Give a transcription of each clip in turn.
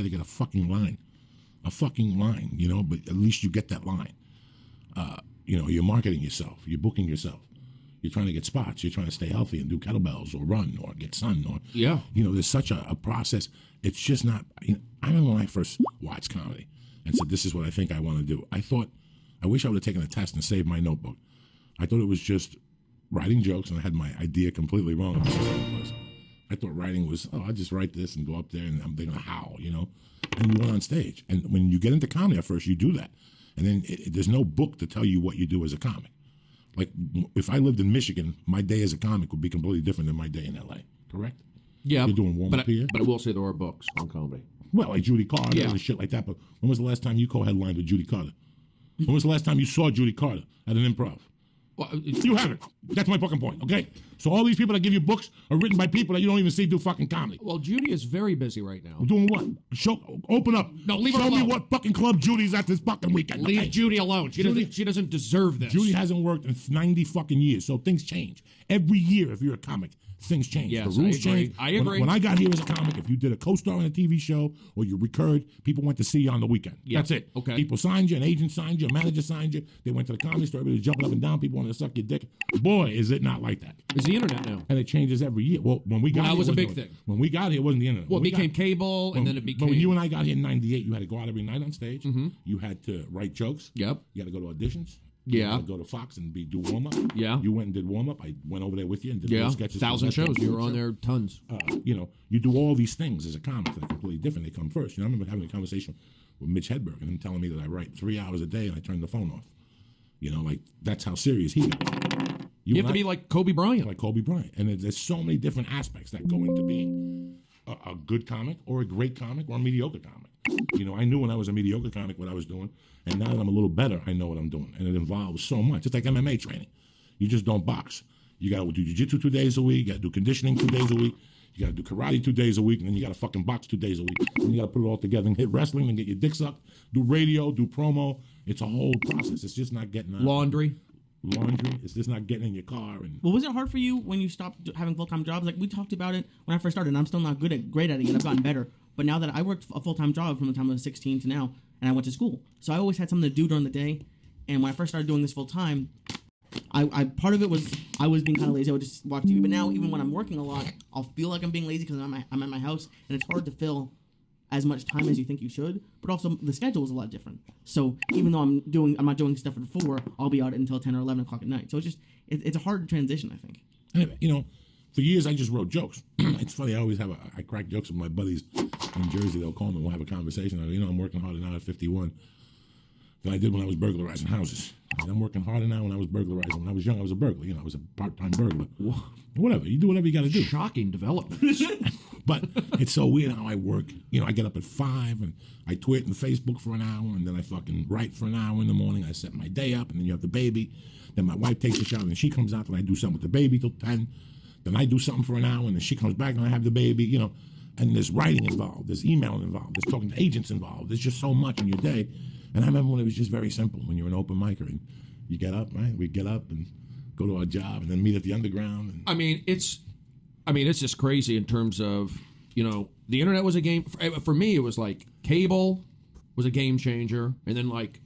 to get a fucking line, you know. But at least you get that line. You know, you're marketing yourself, you're booking yourself, you're trying to get spots, you're trying to stay healthy and do kettlebells or run or get sun or you know, there's such a process. It's just not. You know, I remember when I first watched comedy and said, "This is what I think I want to do." I wish I would have taken a test and saved my notebook. I thought it was just writing jokes, and I had my idea completely wrong. I thought writing was, I'll just write this and go up there and they're gonna howl, you know. And you went on stage, and when you get into comedy at first, you do that. And then there's no book to tell you what you do as a comic. Like, if I lived in Michigan, my day as a comic would be completely different than my day in L.A., correct? Yeah. You're doing warm-up here? But I will say there are books on comedy. Well, like Judy Carter and shit like that. But when was the last time you co-headlined with Judy Carter? When was the last time you saw Judy Carter at an improv? Well, you haven't. That's my fucking point, okay? So all these people that give you books are written by people that you don't even see do fucking comedy. Well, Judy is very busy right now. Doing what? Open up. No, leave her alone. alone. Show me what fucking club Judy's at this fucking weekend. Leave Judy alone. She doesn't deserve this. Judy hasn't worked in 90 fucking years, so things change. Every year, if you're a comic, things change. Yes, the rules change. I agree. When I got here as a comic, if you did a co-star on a TV show or you recurred, people went to see you on the weekend. Yeah. That's it. Okay. People signed you, an agent signed you, a manager signed you. They went to the comedy store, everybody was jumping up and down. People wanted to suck your dick. Boy, is it not like that. It's the internet now. And it changes every year. Well, when we got here, that was a big thing. When we got here, it wasn't the internet. Well, it became cable, and then it became... But when you and I got here in 98, you had to go out every night on stage. Mm-hmm. You had to write jokes. Yep. You had to go to auditions. Yeah. You had to go to Fox and do warm-up. Yeah. You went and did warm-up. I went over there with you and did little sketches. 1,000 shows. You were on there tons. You know, you do all these things as a comic that are completely different. They come first. You know, I remember having a conversation with Mitch Hedberg and him telling me that I write 3 hours a day and I turn the phone off. You know, like, that's how serious he got. You have to be like Kobe Bryant. Like Kobe Bryant. And there's so many different aspects that go into being a good comic or a great comic or a mediocre comic. You know, I knew when I was a mediocre comic what I was doing, and now that I'm a little better, I know what I'm doing. And it involves so much. It's like MMA training. You just don't box. You got to do jiu-jitsu 2 days a week. You got to do conditioning 2 days a week. You got to do karate 2 days a week, and then you got to fucking box 2 days a week. And you got to put it all together and hit wrestling and get your dick sucked, do radio, do promo. It's a whole process. It's just not getting laundry. It's just not getting in your car. And well, was it hard for you when you stopped having full-time jobs? Like, we talked about it when I first started, and I'm still not great at it yet. I've gotten better. But now that I worked a full-time job from the time I was 16 to now, and I went to school. So I always had something to do during the day. And when I first started doing this full-time, I part of it was I was being kind of lazy. I would just watch TV. But now, even when I'm working a lot, I'll feel like I'm being lazy because I'm at my house, and it's hard to fill as much time as you think you should. But also, the schedule is a lot different. So even though I'm not doing stuff at 4, I'll be out until 10 or 11 o'clock at night. So it's just it's a hard transition, I think. Anyway, you know, for years I just wrote jokes. It's funny. I always I crack jokes with my buddies in Jersey. They'll call me and we'll have a conversation. I go, you know, I'm working harder now at 51 than I did when I was burglarizing houses. I'm working harder now when I was burglarizing. When I was young, I was a burglar. You know, I was a part-time burglar. Whatever. You do whatever you got to do. Shocking developments. But it's so weird how I work. You know, I get up at 5 and I tweet and Facebook for an hour, and then I fucking write for an hour in the morning. I set my day up, and then you have the baby. Then my wife takes a shower, and she comes out, and I do something with the baby till 10. Then I do something for an hour, and then she comes back, and I have the baby, you know. And there's writing involved. There's emailing involved. There's talking to agents involved. There's just so much in your day. And I remember when it was just very simple, when you're an open micer, and you get up, right? We get up and go to our job, and then meet at the underground. And I mean, it's just crazy in terms of, you know, the internet was a game. For me, it was like cable was a game changer. And then like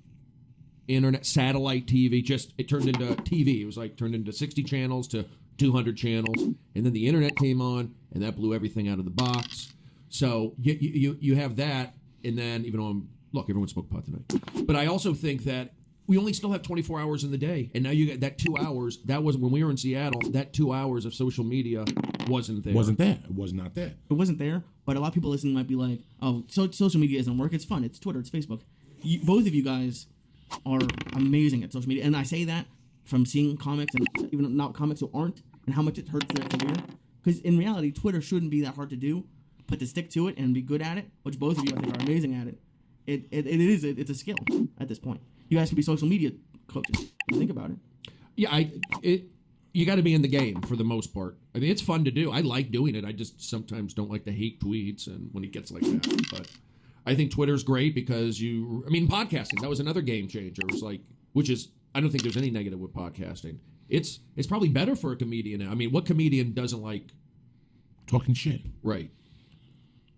internet, satellite TV, it turned into TV. It was like turned into 60 channels to 200 channels. And then the internet came on, and that blew everything out of the box. So you have that. And then even though look, everyone smoked pot tonight. But I also think that we only still have 24 hours in the day. And now you get that 2 hours. That was when we were in Seattle, that 2 hours of social media wasn't there. It was not there. It wasn't there, but a lot of people listening might be like, oh, social media isn't work. It's fun. It's Twitter. It's Facebook. Both of you guys are amazing at social media. And I say that from seeing comics and even not comics who aren't and how much it hurts their career. Because in reality, Twitter shouldn't be that hard to do, but to stick to it and be good at it, which both of you I think are amazing at it, it's a skill at this point. You guys can be social media coaches. Think about it. Yeah, you got to be in the game for the most part. I mean, it's fun to do. I like doing it. I just sometimes don't like to hate tweets and when it gets like that. But I think Twitter's great because podcasting, that was another game changer. It was like, I don't think there's any negative with podcasting. It's probably better for a comedian now. I mean, what comedian doesn't like talking shit? Right.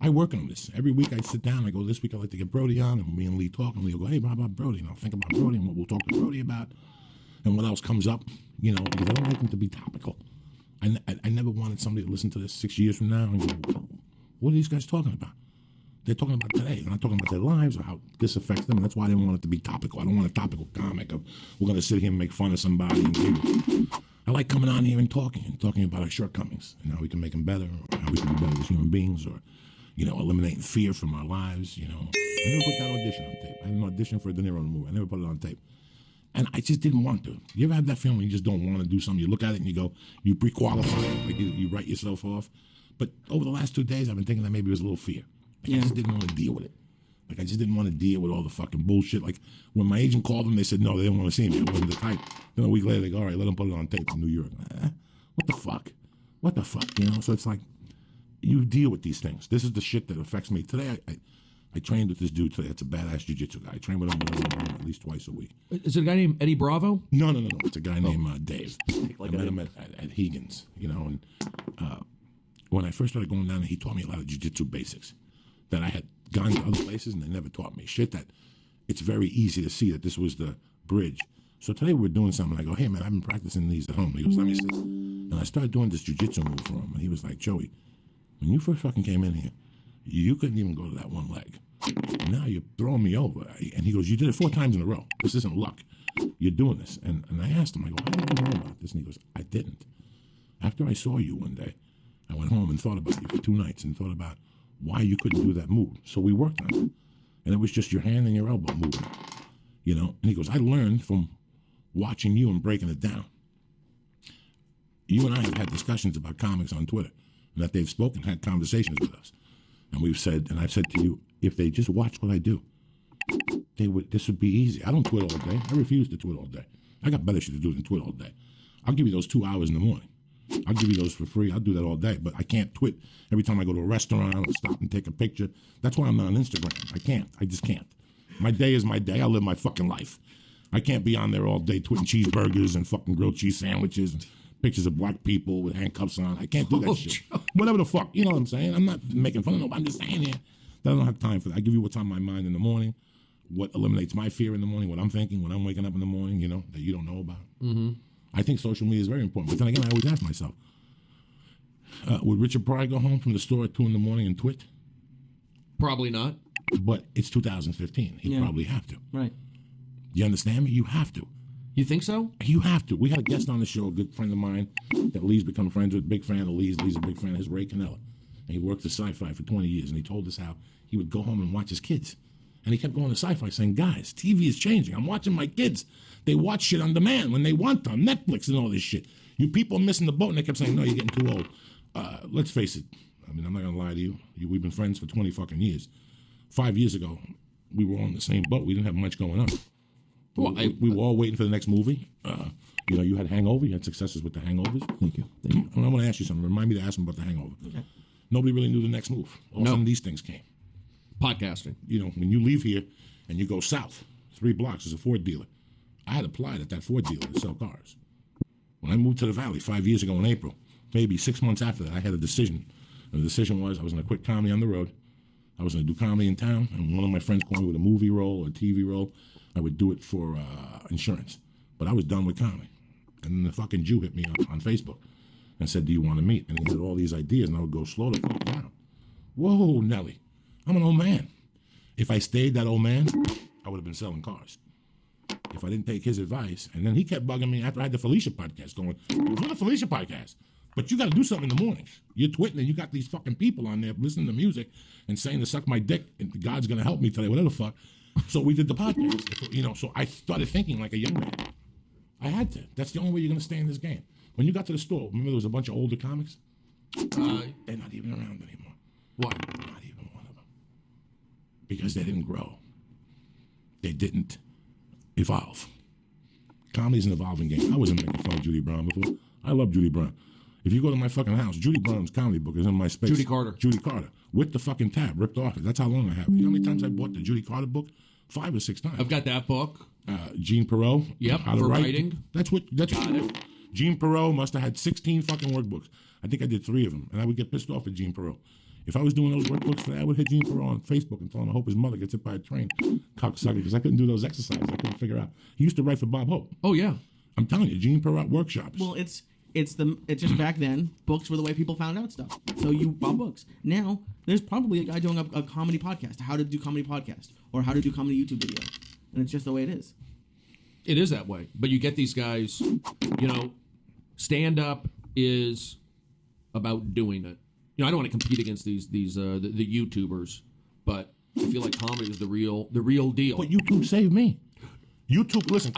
I work on this. Every week I sit down, I go, this week I'd like to get Brody on, and me and Lee talk, and Lee will go, hey, how about Brody? And I'll think about Brody and what we'll talk to Brody about, and what else comes up, because I don't like them to be topical. I never wanted somebody to listen to this 6 years from now and go, what are these guys talking about? They're talking about today. They're not talking about their lives or how this affects them. And that's why I didn't want it to be topical. I don't want a topical comic of we're going to sit here and make fun of somebody. I like coming on here and talking about our shortcomings and how we can make them better, or how we can be better as human beings, or eliminating fear from our lives. I never put that audition on tape. I had an audition for a De Niro movie. I never put it on tape. And I just didn't want to. You ever have that feeling you just don't want to do something? You look at it and you go, you pre-qualify, like you write yourself off. But over the last 2 days, I've been thinking that maybe it was a little fear. I just didn't want to deal with it. I just didn't want to deal with all the fucking bullshit. Like, when my agent called them, they said, no, they didn't want to see me. I wasn't the type. Then a week later, they go, all right, let them put it on tape in New York. What the fuck? What the fuck? So it's like, you deal with these things. This is the shit that affects me. Today, I trained with this dude today. It's a badass jiu-jitsu guy. I train with him at least twice a week. Is it a guy named Eddie Bravo? No. It's a guy named Dave. I met him at Higgins, and when I first started going down there, he taught me a lot of jiu-jitsu basics that I had gone to other places and they never taught me. Shit that it's very easy to see that this was the bridge. So today we're doing something. I go, hey, man, I've been practicing these at home. He goes, let me see. And I started doing this jiu-jitsu move for him. And he was like, Joey, when you first fucking came in here, you couldn't even go to that one leg. Now you're throwing me over. And he goes, you did it 4 times in a row. This isn't luck. You're doing this. And I asked him, I go, how did you know about this? And he goes, I didn't. After I saw you one day, I went home and thought about you for 2 nights and thought about why you couldn't do that move. So we worked on it. And it was just your hand and your elbow moving. And he goes, I learned from watching you and breaking it down. You and I have had discussions about comics on Twitter, and that they've had conversations with us. And we've said, and I've said to you, if they just watch what I do, this would be easy. I don't twit all day. I refuse to twit all day. I got better shit to do than twit all day. I'll give you those 2 hours in the morning. I'll give you those for free. I'll do that all day, but I can't twit every time I go to a restaurant or stop and take a picture. That's why I'm not on Instagram. I can't. I just can't. My day is my day. I live my fucking life. I can't be on there all day twitting cheeseburgers and fucking grilled cheese sandwiches and pictures of black people with handcuffs on. I can't do that shit. Whatever the fuck. You know what I'm saying? I'm not making fun of nobody. I'm just saying here that I don't have time for that. I give you what's on my mind in the morning, what eliminates my fear in the morning, what I'm thinking, when I'm waking up in the morning, that you don't know about. Mm-hmm. I think social media is very important. But then again, I always ask myself, would Richard Pryor go home from the store at 2 a.m. and twit? Probably not. But it's 2015. He'd probably have to. Right. You understand me? You have to. You think so? You have to. We had a guest on the show, a good friend of mine that Lee's become friends with, big fan of Lee's. Lee's a big fan of his, Ray Canella. And he worked at Sci-Fi for 20 years, and he told us how he would go home and watch his kids. And he kept going to Sci-Fi saying, guys, TV is changing. I'm watching my kids. They watch shit on demand when they want to, on Netflix and all this shit. You people are missing the boat. And they kept saying, no, you're getting too old. Let's face it. I mean, I'm not going to lie to you. We've been friends for 20 fucking years. 5 years ago, we were on the same boat. We didn't have much going on. Well, we were all waiting for the next movie. You had Hangover. You had successes with the Hangovers. Thank you. And I want to ask you something. Remind me to ask him about the Hangover. Okay. Nobody really knew the next move. All of a sudden, these things came. Podcasting. When you leave here and you go south 3 blocks, there's a Ford dealer. I had applied at that Ford dealer to sell cars. When I moved to the Valley 5 years ago in April, maybe 6 months after that, I had a decision. And the decision was I was going to quit comedy on the road. I was going to do comedy in town. And one of my friends called me with a movie role or a TV role. I would do it for insurance. But I was done with comedy. And then the fucking Jew hit me on Facebook and said, do you want to meet? And he had all these ideas, and I would go, slow the fuck down. Whoa, Nelly. I'm an old man. If I stayed that old man, I would have been selling cars. If I didn't take his advice. And then he kept bugging me after I had the Felicia podcast going, do the Felicia podcast. But you got to do something in the morning. You're twitting and you got these fucking people on there listening to music and saying to suck my dick and God's going to help me today, whatever the fuck. So we did the podcast. So I started thinking like a young man. I had to. That's the only way you're going to stay in this game. When you got to the store, remember there was a bunch of older comics? They're not even around anymore. Why? Not even one of them. Because they didn't grow. They didn't evolve. Comedy's an evolving game. I wasn't making fun of Judy Brown before. I love Judy Brown. If you go to my fucking house, Judy Brown's comedy book is in my space. Judy Carter. Judy Carter. With the fucking tab ripped off it. That's how long I have it. You know how many times I bought the Judy Carter book? 5 or 6 times. I've got that book. Gene Perot. Yep, How to for write. writing. That's what Gene Perot must have had 16 fucking workbooks. I think I did 3 of them. And I would get pissed off at Gene Perot. If I was doing those workbooks for that, I would hit Gene Perot on Facebook and tell him I hope his mother gets hit by a train, cocksucker, because I couldn't do those exercises. I couldn't figure out. He used to write for Bob Hope. Oh yeah. I'm telling you, Gene Perot workshops. Well, it's just back then, books were the way people found out stuff. So you bought books. Now, there's probably a guy doing a comedy podcast, how to do comedy podcast, or how to do comedy YouTube video. And it's just the way it is. It is that way. But you get these guys, stand-up is about doing it. I don't want to compete against the YouTubers, but I feel like comedy is the real deal. But YouTube saved me. YouTube, listen,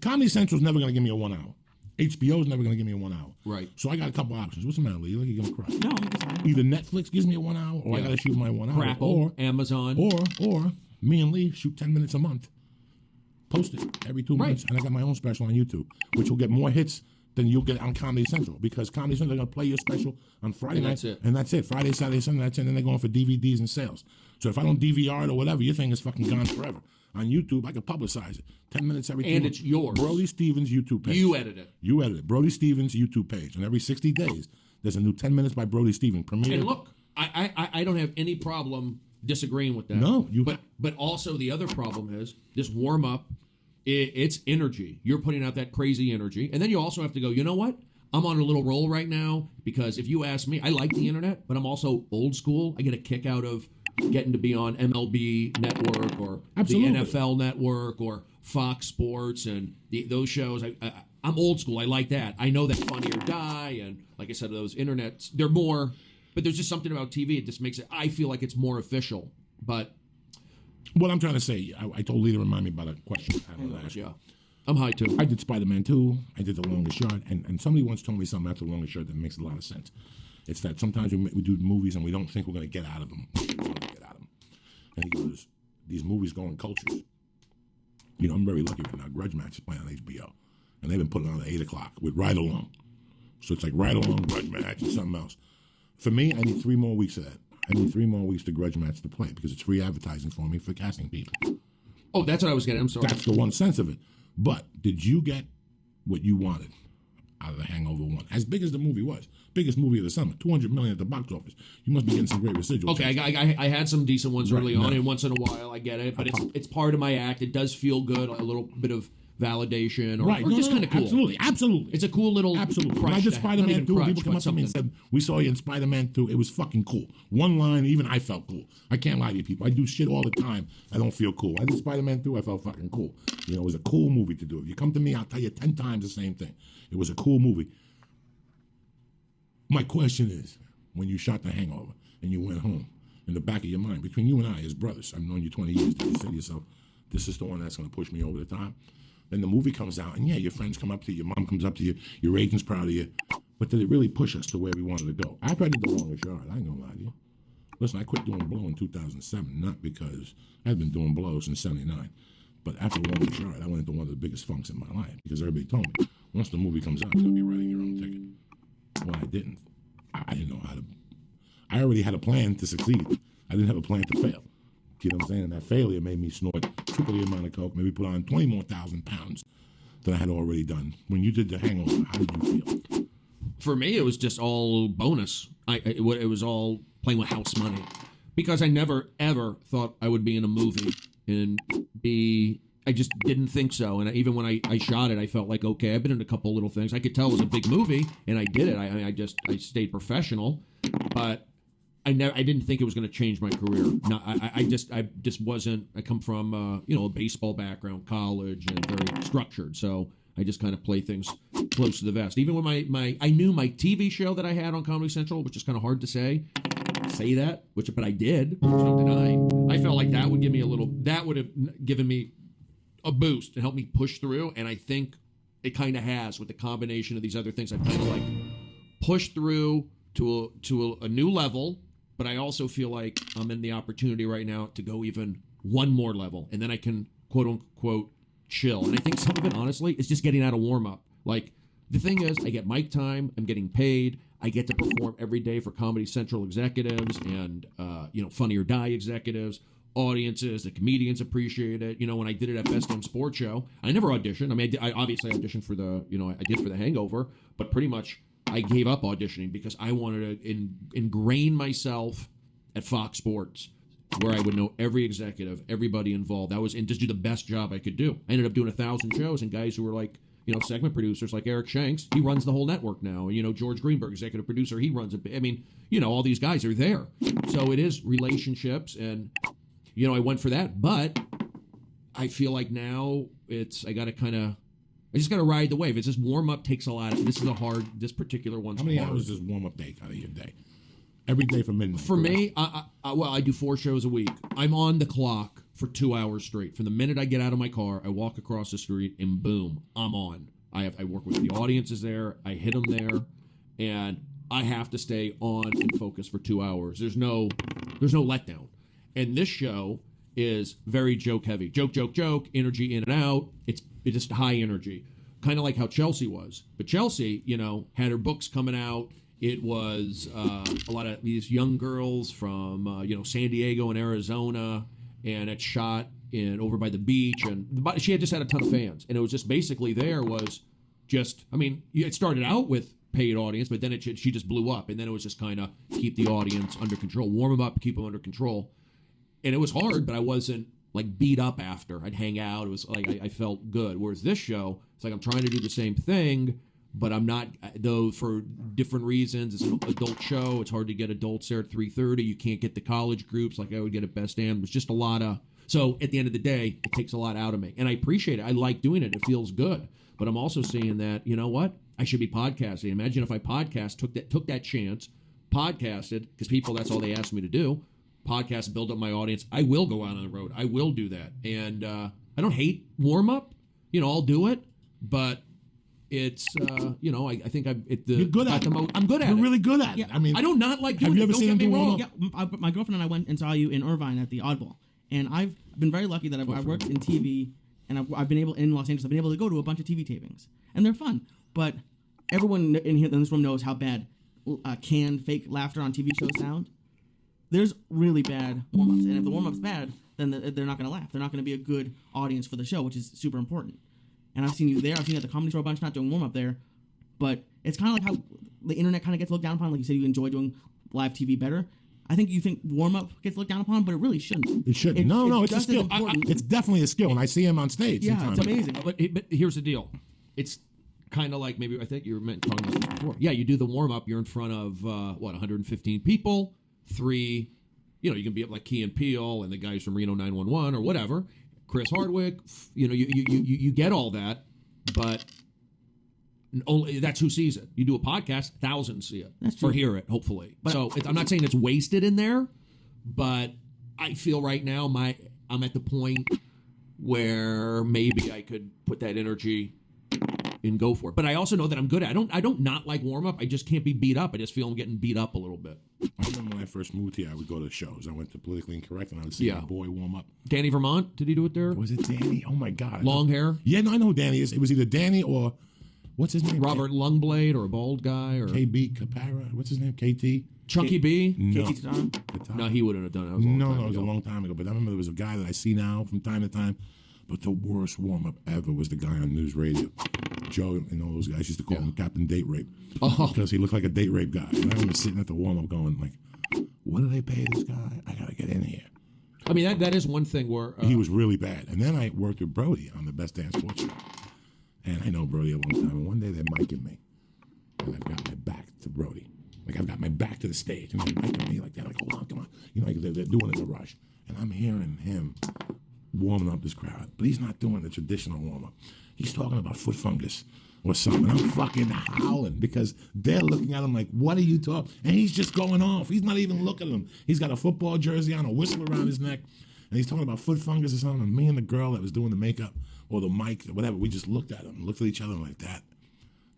Comedy Central's never going to give me a 1 hour. HBO's never going to give me a 1 hour. Right. So I got a couple options. What's the matter, Lee? You're going to cry. No, I'm just saying. Either Netflix gives me a 1 hour, or I got to shoot my 1 hour. Crackle, or Amazon. Or me and Lee shoot 10 minutes a month. Post it every 2 months. And I got my own special on YouTube, which will get more hits than you'll get on Comedy Central, because Comedy Central, they're going to play your special on Friday night. And that's it. Friday, Saturday, Sunday, that's it. And then they're going for DVDs and sales. So if I don't DVR it or whatever, your thing is fucking gone forever. On YouTube, I can publicize it. 10 minutes every 2 months. And it's yours. Brody Stevens YouTube page. You edit it. You edit it. Brody Stevens YouTube page. And every 60 days, there's a new 10 minutes by Brody Stevens. Premiere. And look, I don't have any problem disagreeing with that. No. But also the other problem is this warm-up, it's energy. You're putting out that crazy energy. And then you also have to go, you know what? I'm on a little roll right now, because if you ask me, I like the internet, but I'm also old school. I get a kick out of getting to be on MLB Network or Absolutely. the NFL Network or Fox Sports and those shows. I'm old school. I like that. I know that Funny or Die, and like I said, those internets, they're more, but there's just something about TV. It just makes it, I feel like it's more official. But what I'm trying to say, I told Lee to remind me about a question I had last. Yeah. I'm high too. I did Spider-Man 2. I did The Longest Yard. And somebody once told me something after The Longest Yard that makes a lot of sense. It's that sometimes we do movies and we don't think we're going to get out of them. We want to get out of them. And he goes, these movies go in cultures. I'm very lucky right now. Grudge Match is playing on HBO. And they've been putting it on at 8 o'clock with Ride Along. So it's like Ride Along, Grudge Match, and something else. For me, I need 3 more weeks of that. I need 3 more weeks to Grudge Match to play, because it's free advertising for me for casting people. Oh, that's what I was getting. I'm sorry. That's the one sense of it. But did you get what you wanted out of The Hangover 1? As big as the movie was, biggest movie of the summer, $200 million at the box office. You must be getting some great residuals. Okay, I had some decent ones early on, and once in a while I get it, but it's part of my act. It does feel good, a little bit of validation, or just kind of cool. Absolutely. It's a cool little Absolutely. crush. When I did Spider-Man 2, crush, people come up to me and said, we saw you in Spider-Man 2. It was fucking cool. One line, even I felt cool. I can't lie to you people. I do shit all the time. I don't feel cool. I did Spider-Man 2. I felt fucking cool. It was a cool movie to do. If you come to me, I'll tell you 10 times the same thing. It was a cool movie. My question is, when you shot The Hangover and you went home, in the back of your mind, between you and I as brothers, I've known you 20 years, did you say to yourself, this is the one that's going to push me over the top? Then the movie comes out, and yeah, your friends come up to you, your mom comes up to you, your agent's proud of you. But did it really push us to where we wanted to go? After I did The Longest Yard, I ain't gonna lie to you. Listen, I quit doing blow in 2007, not because I've been doing blow since '79, but after The Longest Yard, I went into one of the biggest funks in my life, because everybody told me, once the movie comes out, you're gonna be writing your own ticket. Well, I didn't. I didn't know how to. I already had a plan to succeed. I didn't have a plan to fail. You know what I'm saying? And that failure made me snort triple the amount of coke, maybe put on 20 more thousand pounds than I had already done. When you did The Hangover, how did you feel? For me, it was just all bonus. It was all playing with house money, because I never ever thought I would be in a movie and be. I just didn't think so. And even when I shot it, I felt like, okay, I've been in a couple little things. I could tell it was a big movie, and I did it. I stayed professional, but I didn't think it was going to change my career. No, I just wasn't. I come from a baseball background, college, and very structured. So I just kind of play things close to the vest. Even when I knew my TV show that I had on Comedy Central, which is kind of hard to say that, but I did. There's no denying. I felt like that would give me that would have given me a boost and help me push through. And I think it kind of has, with the combination of these other things. I've kind of like pushed through to a new level. But I also feel like I'm in the opportunity right now to go even one more level, and then I can, quote unquote, chill. And I think some of it, honestly, is just getting out of warm up. Like, the thing is, I get mic time, I'm getting paid, I get to perform every day for Comedy Central executives and Funny or Die executives, audiences, the comedians appreciate it. When I did it at Best Damn Sports Show, I never auditioned. I mean, I obviously auditioned for I did for The Hangover, but pretty much I gave up auditioning because I wanted to ingrain myself at Fox Sports, where I would know every executive, everybody involved. And just do the best job I could do. I ended up doing 1,000 shows, and guys who were like, segment producers like Eric Shanks, he runs the whole network now. George Greenberg, executive producer, he runs it. I mean, all these guys are there. So it is relationships, and, I went for that. But I feel like now I just got to ride the wave. It's just warm-up takes a lot. This particular one's hard. How many hours does warm-up take out of your day? Every day from midnight? For me, I do 4 shows a week. I'm on the clock for 2 hours straight. From the minute I get out of my car, I walk across the street, and boom, I'm on. I work with the audiences there. I hit them there, and I have to stay on and focus for 2 hours. There's no letdown. And this show is very joke heavy. Joke, energy in and out. It's just high energy, kind of like how Chelsea was. But Chelsea, had her books coming out. It was a lot of these young girls from San Diego and Arizona, and it shot over by the beach, and she had just had a ton of fans, and it was just basically it started out with paid audience, but then she just blew up, and then it was just kind of keep the audience under control, warm them up, keep them under control, and it was hard, but I wasn't like beat up after. I'd hang out. It was like I felt good. Whereas this show, it's like I'm trying to do the same thing, but I'm not, though, for different reasons. It's an adult show. It's hard to get adults there at 3:30. You can't get the college groups like I would get at Best Damn. It's just a lot of... So at the end of the day, it takes a lot out of me. And I appreciate it. I like doing it. It feels good. But I'm also seeing that, you know what? I should be podcasting. Imagine if I took that chance, podcasted, because people, that's all they asked me to do. Podcast, build up my audience. I will go out on the road. I will do that. And I don't hate warm-up. I'll do it. But... It's, I think you're good at it. I'm good at it. You're really good at it. Yeah. I mean, I do not like doing have you it. ever Don't seen get him me do wrong. warm-up? Yeah, my girlfriend and I went and saw you in Irvine at the Oddball, and I've been very lucky that I've worked in TV, and I've been able in Los Angeles. I've been able to go to a bunch of TV tapings, and they're fun. But everyone in this room knows how bad canned fake laughter on TV shows sound. There's really bad warm-ups, and if the warm-up's bad, then they're not going to laugh. They're not going to be a good audience for the show, which is super important. And I've seen you there. I've seen you at the Comedy Store a bunch, not doing warm-up there. But it's kind of like how the internet kind of gets looked down upon. Like you said, you enjoy doing live TV better. I think you think warm-up gets looked down upon, but it really shouldn't. It shouldn't. No, it's a skill. It's definitely a skill, and I see him on stage. Yeah, sometimes. it's amazing. But here's the deal. It's kind of like maybe I think you were talking about this before. Yeah, you do the warm-up. You're in front of, 115 people, 3, you can be up like Key and Peele and the guys from Reno 911 or whatever, Chris Hardwick, you get all that, but... Only that's who sees it. You do a podcast, thousands see it or hear it, hopefully. But, so I'm not saying it's wasted in there, but I feel right now I'm at the point where maybe I could put that energy and go for it. But I also know that I'm good at it. I don't not like warm up. I just can't be beat up. I just feel I'm getting beat up a little bit. I remember when I first moved here, I would go to shows. I went to Politically Incorrect, and I would see my boy warm up. Danny Vermont, did he do it there? Was it Danny? Oh my God! Long hair? Yeah, no, I know who Danny is. It was either Danny or. What's his name? Robert Lungblade or a bald guy or KB Capara. What's his name? KT. Chunky B. No. KT Tatana? No, he wouldn't have done it. It was a long time ago. But I remember there was a guy that I see now from time to time. But the worst warm up ever was the guy on news radio, Joe, and all those guys used to call him Captain Date Rape because he looked like a date rape guy. And I remember sitting at the warm up going like, "What do they pay this guy? I gotta get in here." I mean that is one thing where he was really bad. And then I worked with Brody on the Best Damn Sports Show. And I know Brody a long time. And one day they're micing me. And I've got my back to Brody. Like I've got my back to the stage. And they're micing me like that. Like, hold on, come on. Like they're doing it in a rush. And I'm hearing him warming up this crowd. But he's not doing the traditional warm-up. He's talking about foot fungus or something. And I'm fucking howling because they're looking at him like, what are you talking? And he's just going off. He's not even looking at them. He's got a football jersey on, a whistle around his neck. And he's talking about foot fungus or something. And me and the girl that was doing the makeup or the mic, or whatever, we just looked at him, looked at each other like, that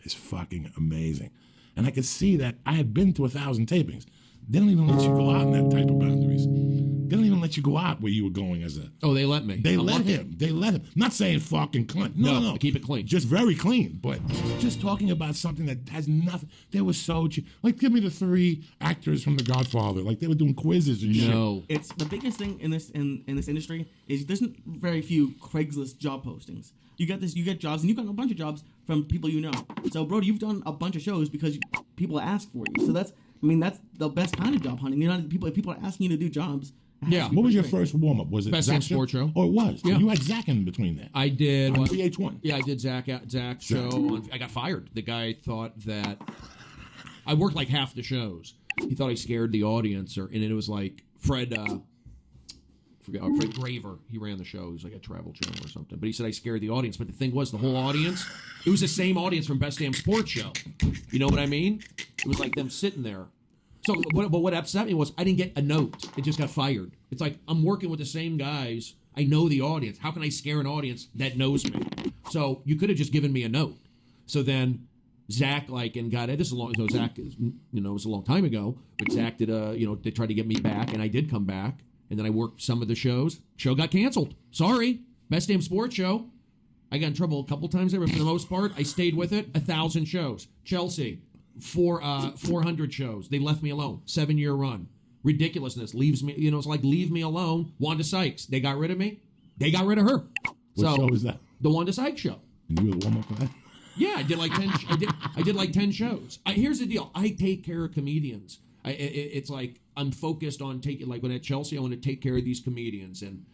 is fucking amazing. And I could see that I had been to 1,000 tapings. They don't even let you go out in that type of boundaries. They don't even let you go out where you were going as a... Oh, they let me. They let him. They let him. Not saying fucking clean. No. Keep it clean. Just very clean. But just talking about something that has nothing... They were so... Like, give me the 3 actors from The Godfather. Like, they were doing quizzes and shit. No. It's the biggest thing in this industry is there's very few Craigslist job postings. You get jobs, and you've got a bunch of jobs from people you know. So, Brody, you've done a bunch of shows because people ask for you. So I mean, that's the best kind of job hunting. You know, if people are asking you to do jobs. it has Yeah. to be What was your great. first warm up? Was it Best Zach Damn Sports Show? Oh, it was. Yeah. You had Zach in between that. I did. On What? VH1. Yeah, I did Zach's show. I got fired. The guy thought that I worked like half the shows. He thought I scared the audience, and it was like Fred Graver. He ran the show. He was like a Travel Channel or something. But he said I scared the audience. But the thing was, the whole audience, it was the same audience from Best Damn Sports Show. You know what I mean? It was like them sitting there. So, but what upset me was I didn't get a note. It just got fired. It's like I'm working with the same guys. I know the audience. How can I scare an audience that knows me? So you could have just given me a note. So then Zach and got it. This is a long. So Zach, it was a long time ago. But Zach did they tried to get me back, and I did come back. And then I worked some of the shows. Show got canceled. Sorry. Best Damn Sports Show. I got in trouble a couple times there, but for the most part, I stayed with it. 1,000 shows. Chelsea, 400 shows. They left me alone. 7-year run. Ridiculousness. Leaves me, it's like leave me alone. Wanda Sykes. They got rid of me. They got rid of her. What show was that? The Wanda Sykes show. And you were the warm up for that? Yeah, I did like 10. I did like 10 shows. Here's the deal. I take care of comedians. It's like I'm focused on taking, like when at Chelsea, I want to take care of these comedians, and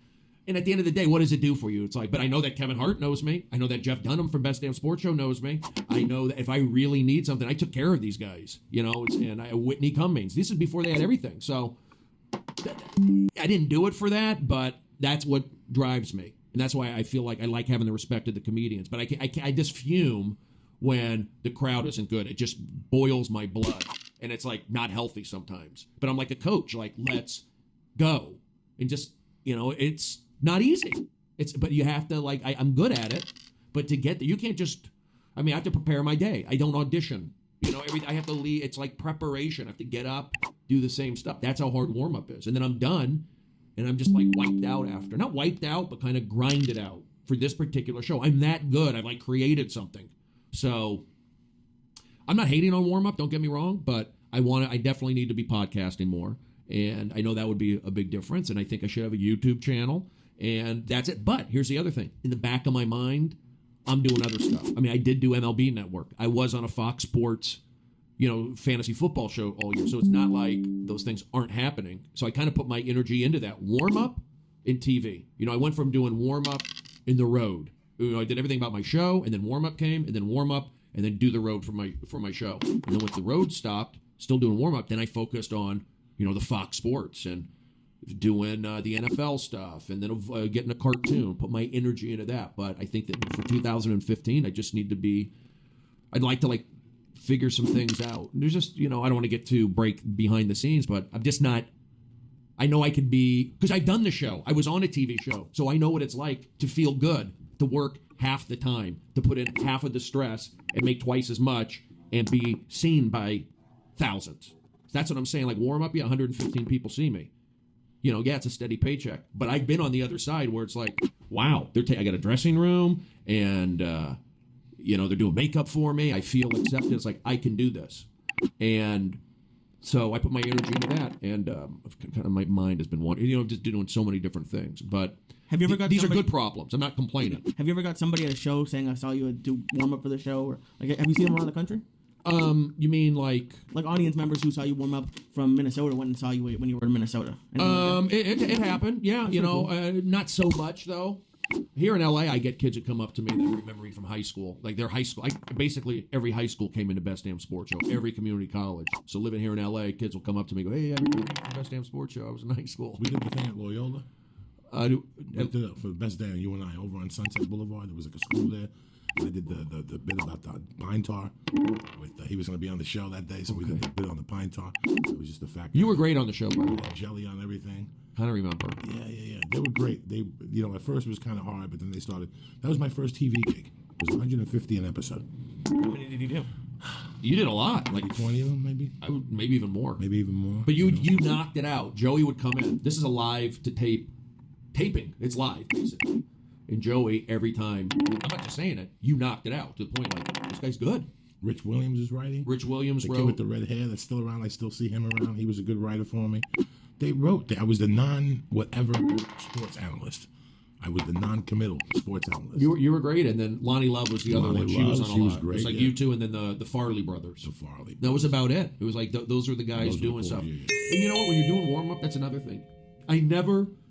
at the end of the day, what does it do for you? It's like, but I know that Kevin Hart knows me. I know that Jeff Dunham from Best Damn Sports Show knows me. I know that if I really need something, I took care of these guys. Whitney Cummings. This is before they had everything. So I didn't do it for that, but that's what drives me, and that's why I feel like I like having the respect of the comedians. But I just fume when the crowd isn't good. It just boils my blood. And it's like not healthy sometimes. But I'm like a coach, like, let's go. And just, it's not easy. But you have to, like, I'm good at it. But to get there, you can't just, I have to prepare my day. I don't audition. I have to leave. It's like preparation. I have to get up, do the same stuff. That's how hard warm up is. And then I'm done. And I'm just like wiped out after. Not wiped out, but kind of grinded out for this particular show. I'm that good. I've like created something. So I'm not hating on warm up, don't get me wrong, but I definitely need to be podcasting more. And I know that would be a big difference. And I think I should have a YouTube channel. And that's it. But here's the other thing. In the back of my mind, I'm doing other stuff. I did do MLB Network. I was on a Fox Sports, fantasy football show all year. So it's not like those things aren't happening. So I kind of put my energy into that. Warm up in TV. I went from doing warm up in the road. I did everything about my show, and then warm up came, and then warm up, and then do the road for my show. And then once the road stopped, still doing warm up, then I focused on the Fox Sports and doing the NFL stuff, and then getting a cartoon, put my energy into that. But I think that for 2015, I just need to be. I'd like to figure some things out. And there's just I don't want to get too break behind the scenes, but I'm just not. I know I could be because I've done the show. I was on a TV show, so I know what it's like to feel good. To work half the time, to put in half of the stress and make twice as much and be seen by thousands. That's what I'm saying. Like warm up, 115 people see me. It's a steady paycheck. But I've been on the other side where it's like, wow, I got a dressing room and, they're doing makeup for me. I feel accepted. It's like, I can do this. And so I put my energy into that. And kind of my mind has been wandering, just doing so many different things. But have you ever got these are good problems. I'm not complaining. Have you ever got somebody at a show saying I saw you do warm up for the show, or have you seen them around the country? You mean like audience members who saw you warm up from Minnesota went and saw you when you were in Minnesota? It happened. Yeah, cool. Not so much though. Here in LA, I get kids that come up to me that remember me from high school. Like their high school, basically every high school came into Best Damn Sports Show. Every community college. So living here in LA, kids will come up to me and go, "Hey, I remember you from Best Damn Sports Show. I was in high school." We did the thing at Loyola. For Best Day, you and I over on Sunset Boulevard. There was like a school there. I did the bit about the pine tar. He was going to be on the show that day, so we did the bit on the pine tar. It was just the fact. You were great on the show, by the way. Jelly on everything. Kind of remember. Yeah. They were great. They, at first it was kind of hard, but then they started. That was my first TV gig. It was 150 an episode. How many did you do? You did a lot, like 20 of them, maybe. Maybe even more. But you knocked it out. Joey would come in. This is a live to taping. It's live basically. And Joey, every time, I'm not just saying it, you knocked it out to the point like, this guy's good. Rich Williams is writing. Rich Williams the wrote. kid with the red hair that's still around. I still see him around. He was a good writer for me. They wrote. I was the non-whatever sports analyst. I was the non-committal sports analyst. You were great, and then Lonnie Love was the other Lonnie one. She was Love, on a she lot. was It was great, like yeah. you two, and then the Farley brothers. The Farley. That was about it. It was like those were the guys Those were the doing core, stuff. yeah, yeah. And you know what? When you're doing warm up, that's another thing. I never